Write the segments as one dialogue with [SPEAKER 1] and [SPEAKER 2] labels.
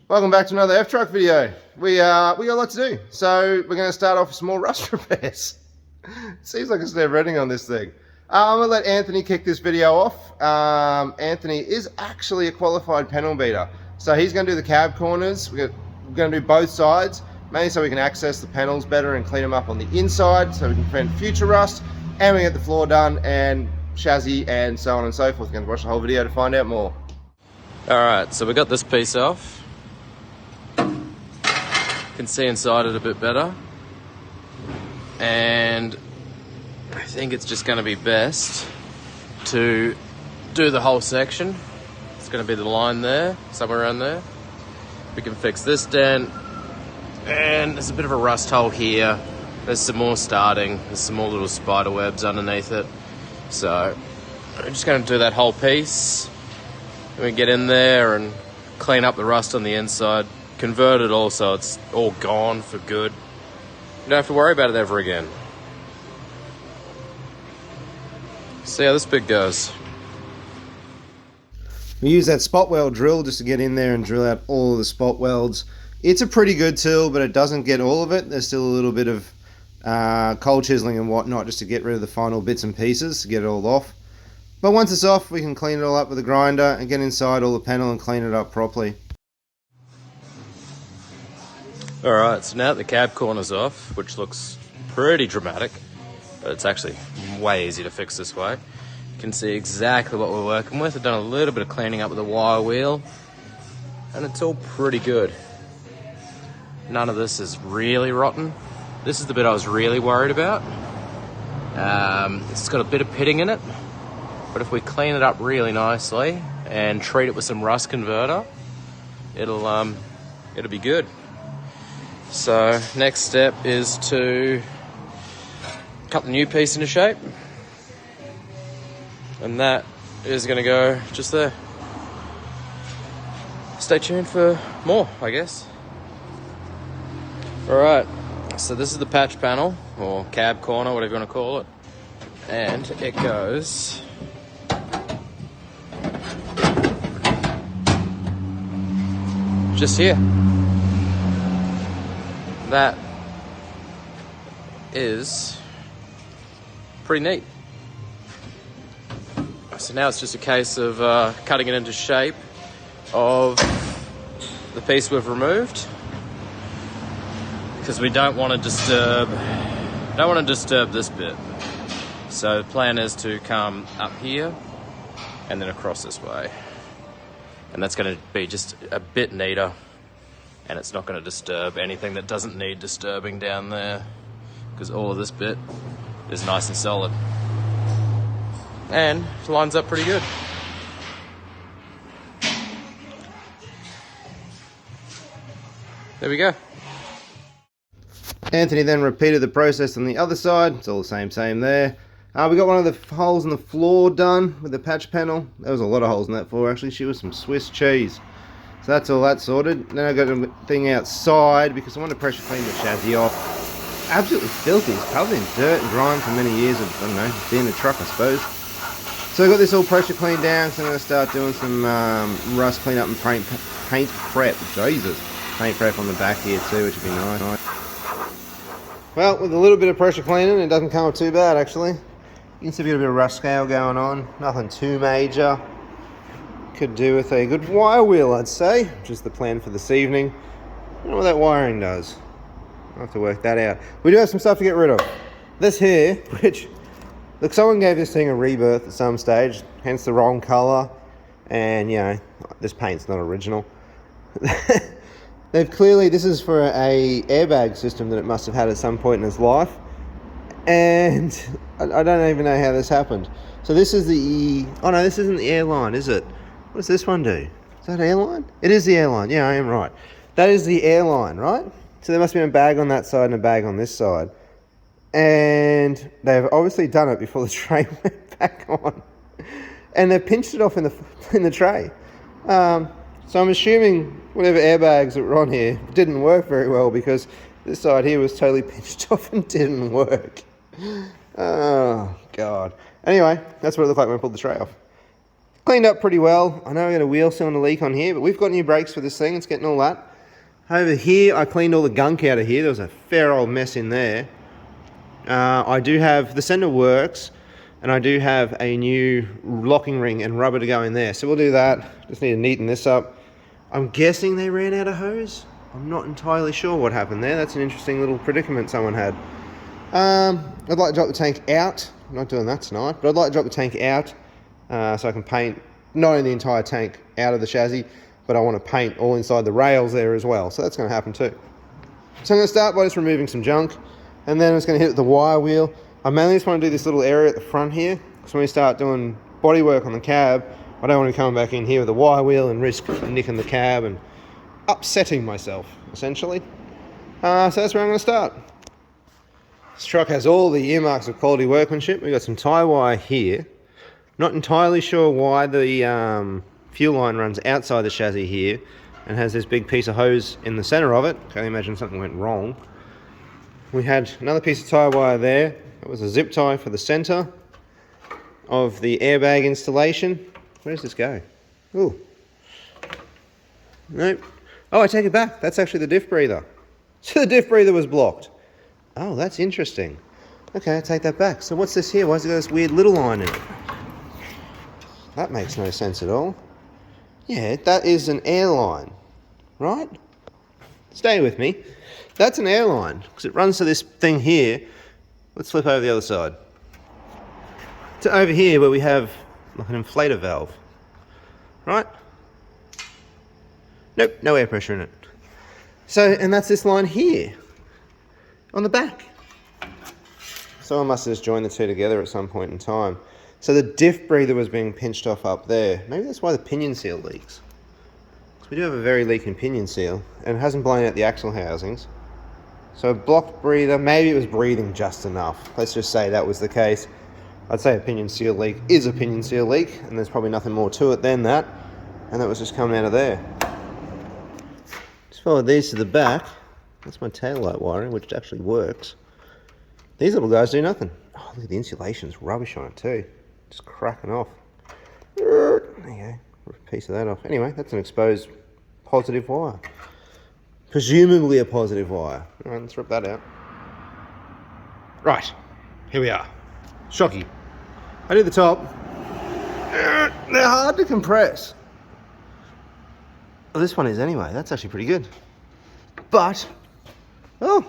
[SPEAKER 1] Welcome back to another F-Truck video. We got a lot to do, so we're going to start off with some more rust repairs. Seems like it's never-ending on this thing. I'm going to let Anthony kick this video off. Anthony is actually a qualified panel beater, so he's going to do the cab corners. We're going to do both sides, mainly so we can access the panels better and clean them up on the inside, so we can prevent future rust, and we get the floor done and chassis and so on and so forth. You're going to watch the whole video to find out more.
[SPEAKER 2] Alright, so we got this piece off. Can see inside it a bit better, and I think it's just going to be best to do the whole section. It's going to be the line there, somewhere around there. We can fix this dent, and there's a bit of a rust hole here. There's some more starting, there's some more little spider webs underneath it, so I'm just going to do that whole piece. And we get in there and clean up the rust on the inside. Convert it all so it's all gone for good. You don't have to worry about it ever again. See how this bit goes.
[SPEAKER 1] We use that spot weld drill just to get in there and drill out all of the spot welds. It's a pretty good tool, but it doesn't get all of it. There's still a little bit of cold chiseling and whatnot just to get rid of the final bits and pieces to get it all off. But once it's off, we can clean it all up with a grinder and get inside all the panel and clean it up properly.
[SPEAKER 2] Alright, so now that the cab corner's off, which looks pretty dramatic, but it's actually way easier to fix this way. You can see exactly what we're working with. I've done a little bit of cleaning up with the wire wheel, and it's all pretty good. None of this is really rotten. This is the bit I was really worried about. It's got a bit of pitting in it, but if we clean it up really nicely and treat it with some rust converter, it'll be good. So next step is to cut the new piece into shape, and that is going to go just there. Stay tuned for more, I guess. Alright, so this is the patch panel, or cab corner, whatever you want to call it, and it goes just here. That is pretty neat. So now it's just a case of cutting it into shape of the piece we've removed, because we don't want to disturb this bit. So the plan is to come up here and then across this way, and that's going to be just a bit neater. And it's not going to disturb anything that doesn't need disturbing down there, because all of this bit is nice and solid and lines up pretty good. There we go.
[SPEAKER 1] Anthony then repeated the process on the other side. It's all the same there. We got one of the holes in the floor done with the patch panel. There was a lot of holes in that floor actually. She was some Swiss cheese. So that's all that sorted. Then I got a thing outside because I want to pressure clean the chassis off. Absolutely filthy. It's covered in dirt and grime for many years of, I don't know, being a truck I suppose. So I got this all pressure cleaned down, so I'm going to start doing some rust cleanup and paint prep. Jesus. Paint prep on the back here too, which would be nice. Well, with a little bit of pressure cleaning, it doesn't come up too bad actually. You can see a bit of rust scale going on. Nothing too major. Could do with a good wire wheel, I'd say, which is the plan for this evening. I don't know what that wiring does. I'll have to work that out. We do have some stuff to get rid of. This here, which, look, someone gave this thing a rebirth at some stage, hence the wrong colour, and, you know, this paint's not original. They've clearly, this is for a airbag system that it must have had at some point in its life, and I don't even know how this happened. So this is the, oh no, this isn't the airline, is it? What does this one do? Is that airline? It is the airline. Yeah, I am right. That is the airline, right? So there must be a bag on that side and a bag on this side. And they've obviously done it before the tray went back on. And they've pinched it off in the tray. So I'm assuming whatever airbags that were on here didn't work very well, because this side here was totally pinched off and didn't work. Oh, God. Anyway, that's what it looked like when I pulled the tray off. Cleaned up pretty well. I know I got a wheel cylinder leak on here, but we've got new brakes for this thing. It's getting all that. Over here, I cleaned all the gunk out of here. There was a fair old mess in there. I do have, the sender works, and I do have a new locking ring and rubber to go in there. So we'll do that. Just need to neaten this up. I'm guessing they ran out of hose. I'm not entirely sure what happened there. That's an interesting little predicament someone had. I'd like to drop the tank out. I'm not doing that tonight, but I'd like to drop the tank out so I can paint not only the entire tank out of the chassis, but I want to paint all inside the rails there as well. So that's going to happen too. So I'm going to start by just removing some junk, and then I'm just going to hit the wire wheel. I mainly just want to do this little area at the front here, because when we start doing body work on the cab, I don't want to be coming back in here with a wire wheel and risk nicking the cab and upsetting myself, essentially. So that's where I'm going to start. This truck has all the earmarks of quality workmanship. We've got some tie wire here. Not entirely sure why the fuel line runs outside the chassis here and has this big piece of hose in the center of it. Can't imagine something went wrong. We had another piece of tie wire there. It was a zip tie for the center of the airbag installation. Where does this go? Ooh. Nope. Oh, I take it back. That's actually the diff breather. So the diff breather was blocked. Oh, that's interesting. Okay, I take that back. So what's this here? Why has it got this weird little line in it? That makes no sense at all. Yeah, that is an airline, right? Stay with me. That's an airline, because it runs to this thing here. Let's flip over the other side. To over here where we have like an inflator valve, right? Nope, no air pressure in it. So, and that's this line here, on the back. Someone must have just joined the two together at some point in time. So the diff breather was being pinched off up there. Maybe that's why the pinion seal leaks. Because we do have a very leaking pinion seal, and it hasn't blown out the axle housings. So a blocked breather, maybe it was breathing just enough. Let's just say that was the case. I'd say a pinion seal leak is a pinion seal leak, and there's probably nothing more to it than that. And that was just coming out of there. Just followed these to the back. That's my taillight wiring, which actually works. These little guys do nothing. Oh, look at the insulation's rubbish on it too. Just cracking off. There you go. Rip a piece of that off. Anyway, that's an exposed positive wire. Presumably a positive wire. Alright, let's rip that out. Right, here we are. Shocky. I did the top. They're hard to compress. Well, this one is anyway. That's actually pretty good. But, oh,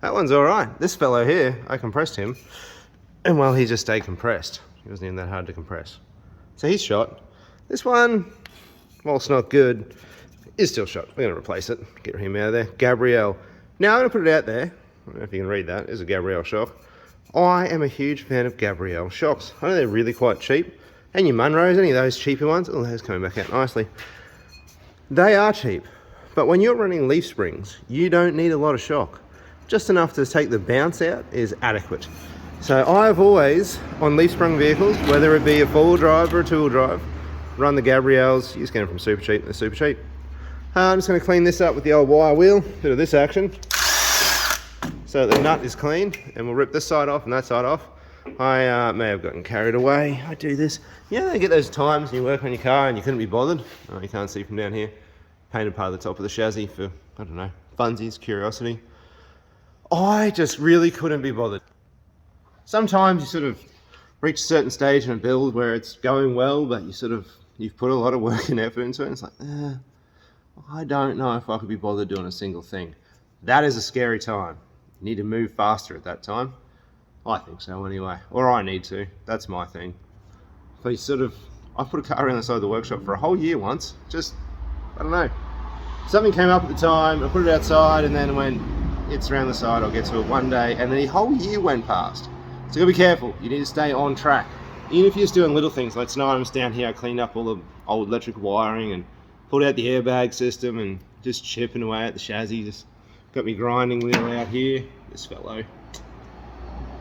[SPEAKER 1] that one's alright. This fellow here, I compressed him. And well, he just stayed compressed. He wasn't even that hard to compress. So he's shot. This one, while it's not good, is still shot. We're going to replace it. Get him out of there. Gabrielle. Now I'm going to put it out there. I don't know if you can read that. It's a Gabrielle shock. I am a huge fan of Gabrielle shocks. I know they're really quite cheap. And your Munros, any of those cheaper ones. Oh, those coming back out nicely. They are cheap. But when you're running leaf springs, you don't need a lot of shock. Just enough to take the bounce out is adequate. So I've always, on leaf sprung vehicles, whether it be a four-wheel drive or a two-wheel drive, run the Gabrielles. You just get them from super cheap, they're super cheap. I'm just going to clean this up with the old wire wheel, bit of this action, so the nut is clean, and we'll rip this side off and that side off. I may have gotten carried away. I do this. You know, you get those times when you work on your car and you couldn't be bothered. Oh, you can't see from down here. Painted part of the top of the chassis for, I don't know, funsies, curiosity. I just really couldn't be bothered. Sometimes you sort of reach a certain stage in a build where it's going well, but you've put a lot of work and effort into it, and it's like, I don't know if I could be bothered doing a single thing. That is a scary time. You need to move faster at that time. I think so anyway. Or I need to. That's my thing. I put a car around the side of the workshop for a whole year once. Just, I don't know. Something came up at the time, I put it outside, and then it went, it's around the side, I'll get to it one day, and then the whole year went past. So you gotta be careful. You need to stay on track. Even if you're just doing little things, like tonight I'm just down here, I cleaned up all the old electric wiring and pulled out the airbag system and just chipping away at the chassis. Just got me grinding wheel out here. This fellow.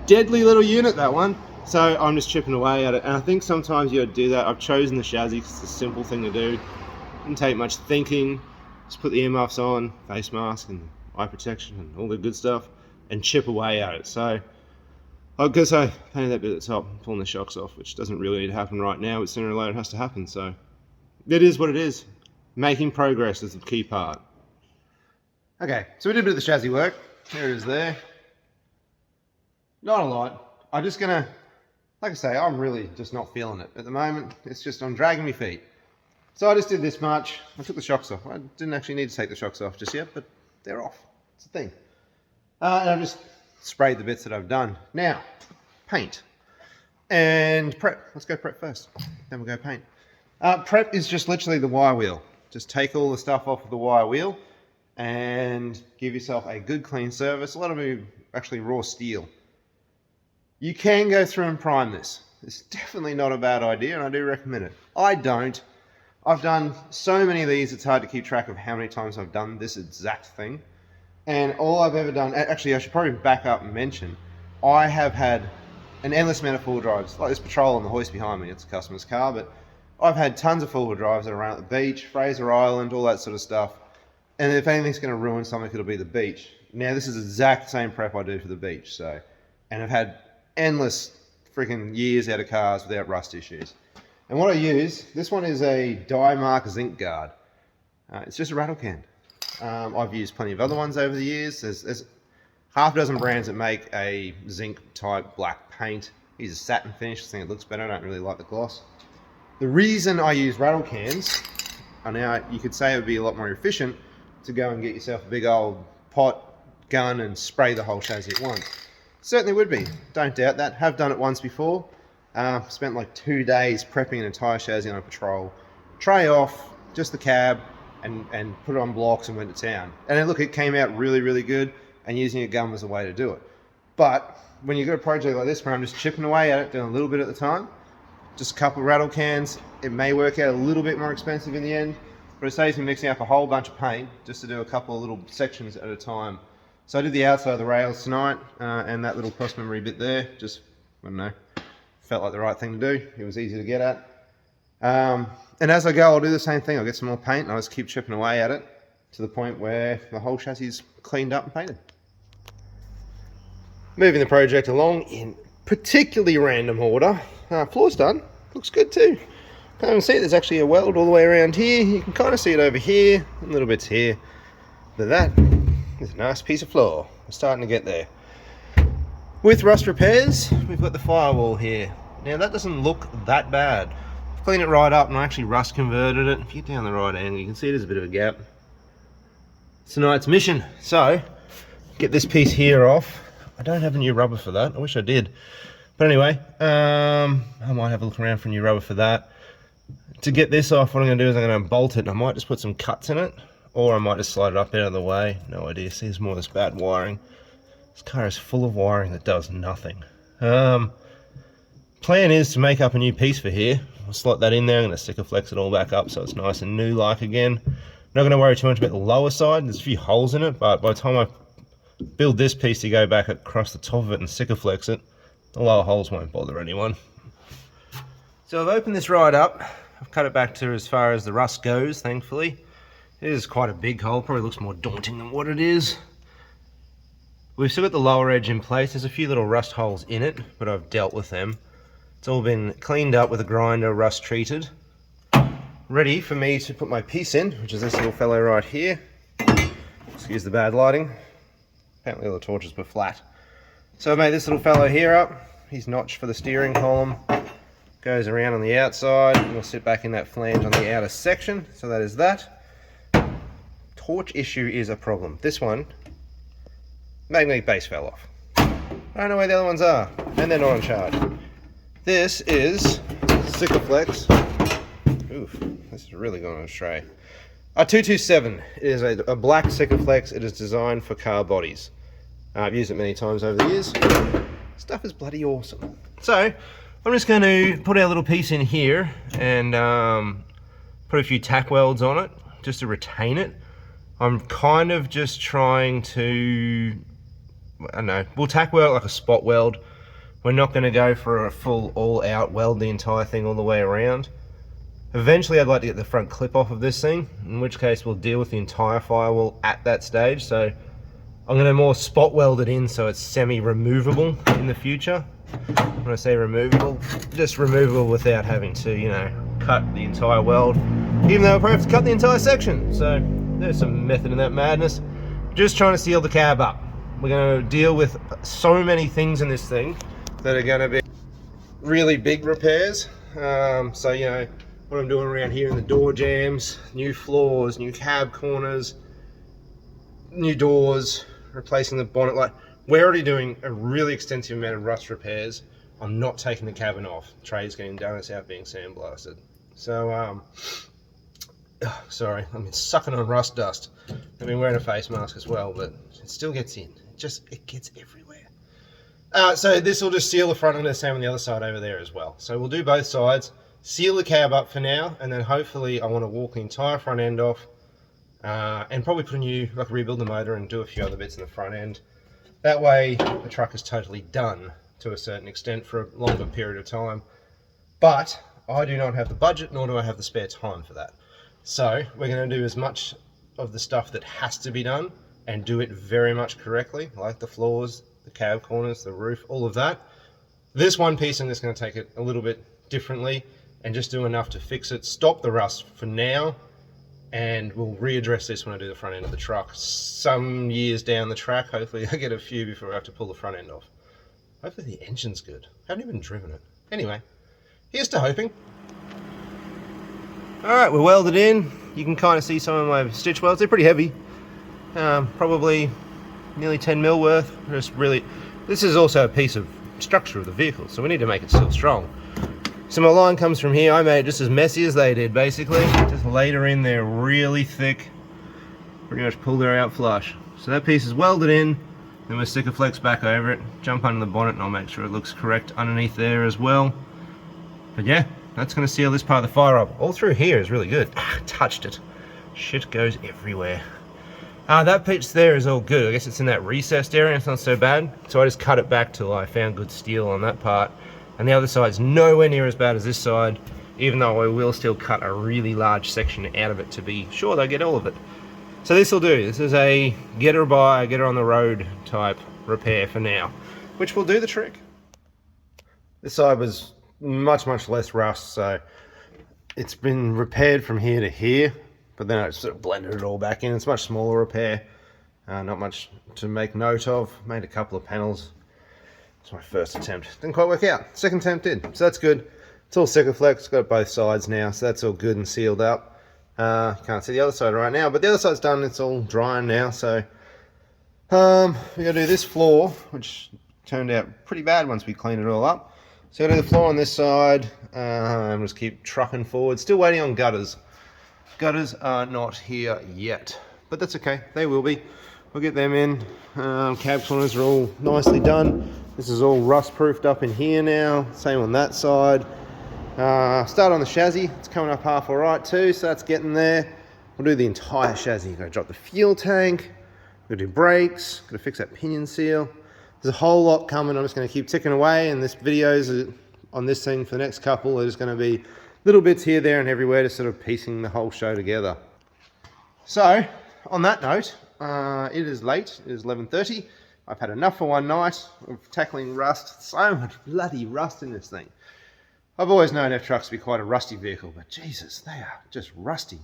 [SPEAKER 1] Deadly little unit, that one. So I'm just chipping away at it. And I think sometimes you gotta do that. I've chosen the chassis because it's a simple thing to do. Didn't take much thinking. Just put the earmuffs on, face mask and eye protection and all the good stuff, and chip away at it. So I guess I painted that bit at the top, pulling the shocks off, which doesn't really need to happen right now, but sooner or later it has to happen, so it is what it is. Making progress is the key part. Okay, so we did a bit of the chassis work. Here it is there. Not a lot. I'm just gonna, like I say, I'm really just not feeling it at the moment. It's just, I'm dragging my feet. So I just did this much. I took the shocks off. I didn't actually need to take the shocks off just yet, but they're off. It's a thing. And I've just sprayed the bits that I've done. Now, paint and prep. Let's go prep first, then we'll go paint. Prep is just literally the wire wheel. Just take all the stuff off of the wire wheel and give yourself a good clean service. A lot of you actually raw steel. You can go through and prime this. It's definitely not a bad idea, and I do recommend it. I don't. I've done so many of these, it's hard to keep track of how many times I've done this exact thing. And all I've ever done, actually I should probably back up and mention, I have had an endless amount of four-wheel drives, like this Patrol on the hoist behind me, it's a customer's car, but I've had tons of four-wheel drives that are around at the beach, Fraser Island, all that sort of stuff. And if anything's going to ruin something, it'll be the beach. Now this is the exact same prep I do for the beach, so, and I've had endless freaking years out of cars without rust issues. And what I use, this one is a Dymark zinc guard. It's just a rattle can. I've used plenty of other ones over the years. There's half a dozen brands that make a zinc type black paint. I use a satin finish, I think it looks better. I don't really like the gloss. The reason I use rattle cans, and now you could say it would be a lot more efficient to go and get yourself a big old pot, gun and spray the whole chassis at once. Certainly would be, don't doubt that. Have done it once before. Spent like 2 days prepping an entire chassis on a Patrol. Tray off, just the cab, and put it on blocks and went to town. And then look, it came out really, really good, and using a gun was the way to do it. But when you've got a project like this where I'm just chipping away at it, doing a little bit at the time, just a couple of rattle cans, it may work out a little bit more expensive in the end, but it saves me mixing up a whole bunch of paint just to do a couple of little sections at a time. So I did the outside of the rails tonight, and that little cross memory bit there, just, I don't know, felt like the right thing to do. It was easy to get at. And as I go, I'll do the same thing. I'll get some more paint and I'll just keep chipping away at it to the point where the whole chassis is cleaned up and painted. Moving the project along in particularly random order. Floor's done. Looks good too. Can't even see it. There's actually a weld all the way around here. You can kind of see it over here, and little bits here. But that is a nice piece of floor. We're starting to get there. With rust repairs, we've got the firewall here. Now that doesn't look that bad. I've cleaned it right up and I actually rust converted it. If you get down the right angle, you can see there's a bit of a gap. It's tonight's mission. So, get this piece here off. I don't have a new rubber for that. I wish I did. But anyway, I might have a look around for a new rubber for that. To get this off, what I'm going to do is I'm going to bolt it, and I might just put some cuts in it, or I might just slide it up out of the way. No idea. See, there's more of this bad wiring. This car is full of wiring that does nothing. Plan is to make up a new piece for here. I'll slot that in there. I'm going to sticker flex it all back up so it's nice and new-like again. Not going to worry too much about the lower side. There's a few holes in it, but by the time I build this piece to go back across the top of it and sticker flex it, the lower holes won't bother anyone. So I've opened this right up. I've cut it back to as far as the rust goes, thankfully. It is quite a big hole, probably looks more daunting than what it is. We've still got the lower edge in place. There's a few little rust holes in it, but I've dealt with them. It's all been cleaned up with a grinder, rust treated. Ready for me to put my piece in, which is this little fellow right here. Excuse the bad lighting. Apparently all the torches were flat. So I made this little fellow here up. He's notched for the steering column. Goes around on the outside, and we'll sit back in that flange on the outer section. So that is that. Torch issue is a problem. This one, magnetic base fell off. I don't know where the other ones are, and they're not on charge. This is Sikaflex. Oof, this is really going astray. A 227 is a black Sikaflex. It is designed for car bodies. I've used it many times over the years. Stuff is bloody awesome. So, I'm just going to put our little piece in here and put a few tack welds on it, just to retain it. I'm kind of just trying to, I don't know, we'll tack weld like a spot weld. We're not going to go for a full all-out weld the entire thing all the way around. Eventually I'd like to get the front clip off of this thing, in which case we'll deal with the entire firewall at that stage. So I'm going to more spot weld it in so it's semi-removable in the future. When I say removable, just removable without having to, you know, cut the entire weld. Even though I probably have to cut the entire section. So there's some method in that madness. Just trying to seal the cab up. We're going to deal with so many things in this thing that are going to be really big repairs. So, you know, what I'm doing around here in the door jambs, new floors, new cab corners, new doors, replacing the bonnet light. We're already doing a really extensive amount of rust repairs. I'm not taking the cabin off. The tray's getting done, it's out being sandblasted. So, sorry, I've been sucking on rust dust. I've been wearing a face mask as well, but it still gets in. It gets everywhere. So this will just seal the front end, the same on the other side over there as well. So we'll do both sides, seal the cab up for now, and then hopefully I want to walk the entire front end off, and probably put a new, like rebuild the motor and do a few other bits in the front end. That way the truck is totally done to a certain extent for a longer period of time. But I do not have the budget, nor do I have the spare time for that. So we're going to do as much of the stuff that has to be done and do it very much correctly, like the floors, the cab corners, the roof, all of that. This one piece I'm just going to take it a little bit differently and just do enough to fix it, stop the rust for now, and we'll readdress this when I do the front end of the truck. Some years down the track, hopefully I get a few before I have to pull the front end off. Hopefully the engine's good. I haven't even driven it. Anyway, here's to hoping. Alright, we're welded in. You can kind of see some of my stitch welds. They're pretty heavy. Probably nearly 10 mil worth. Just really, this is also a piece of structure of the vehicle, so we need to make it still strong. So my line comes from here. I made it just as messy as they did, basically. Just laid her in there really thick. Pretty much pulled her out flush. So that piece is welded in. Then we'll stick a flex back over it, jump under the bonnet, and I'll make sure it looks correct underneath there as well. But yeah, that's going to seal this part of the fire up. All through here is really good. Touched it. Shit goes everywhere. That piece there is all good. I guess it's in that recessed area. It's not so bad. So I just cut it back till I found good steel on that part. And the other side's nowhere near as bad as this side, even though I will still cut a really large section out of it to be sure they get all of it. So this will do. This is a get her by, get her on the road type repair for now, which will do the trick. This side was much less rust, so it's been repaired from here to here, but then I sort of blended it all back in. It's a much smaller repair, not much to make note of. Made a couple of panels. It's my first attempt. Didn't quite work out. Second attempt did, so that's good. It's all Sikaflex, got both sides now, so that's all good and sealed up. You can't see the other side right now, but the other side's done. It's all drying now, so we got to do this floor, which turned out pretty bad once we cleaned it all up. So got to do the floor on this side, and just keep trucking forward. Still waiting on gutters. Gutters are not here yet, but that's okay. They will be. We'll get them in. Cab corners are all nicely done. This is all rust proofed up in here now. Same on that side. Start on the chassis. It's coming up half all right too, so that's getting there. We'll do the entire chassis. Got to drop the fuel tank. Got to do brakes. Got to fix that pinion seal. There's a whole lot coming. I'm just going to keep ticking away, and this videos on this thing for the next couple are just going to be little bits here, there, and everywhere, to sort of piecing the whole show together. So, on that note, it is late. It is 11:30. I've had enough for one night of tackling rust. So much bloody rust in this thing. I've always known F-Trucks to be quite a rusty vehicle, but Jesus, they are just rusty.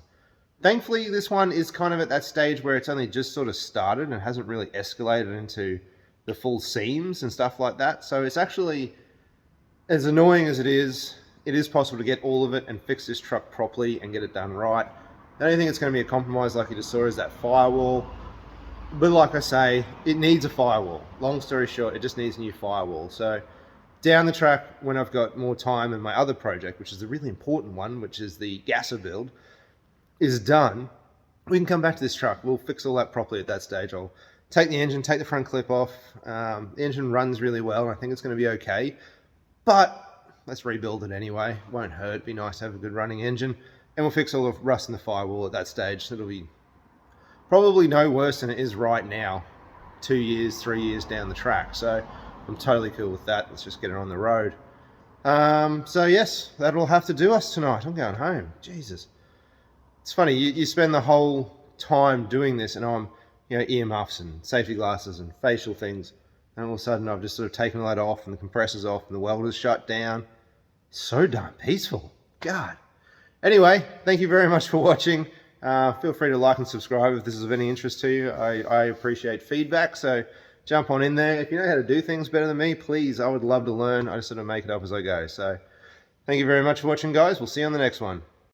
[SPEAKER 1] Thankfully, this one is kind of at that stage where it's only just sort of started and hasn't really escalated into the full seams and stuff like that. So it's actually, as annoying as it is possible to get all of it and fix this truck properly and get it done right. The only thing that's going to be a compromise, like you just saw, is that firewall. But like I say, it needs a firewall. Long story short, it just needs a new firewall. So down the track, when I've got more time and my other project, which is the really important one, which is the gasser build, is done, we can come back to this truck. We'll fix all that properly at that stage. I'll take the engine, take the front clip off. The engine runs really well, and I think it's going to be okay. But let's rebuild it anyway. Won't hurt. Be nice to have a good running engine. And we'll fix all the rust in the firewall at that stage. It'll be probably no worse than it is right now, 2 years, 3 years down the track. So I'm totally cool with that. Let's just get it on the road. So yes, that'll have to do us tonight. I'm going home. Jesus. It's funny, you spend the whole time doing this, and I'm, earmuffs and safety glasses and facial things. and all of a sudden I've just sort of taken all that off, and the compressor's off, and the welder's shut down. So darn peaceful. God. Anyway, thank you very much for watching. Feel free to like and subscribe if this is of any interest to you. I appreciate feedback, so jump on in there. If you know how to do things better than me, please, I would love to learn. I just sort of make it up as I go. So thank you very much for watching, guys. We'll see you on the next one.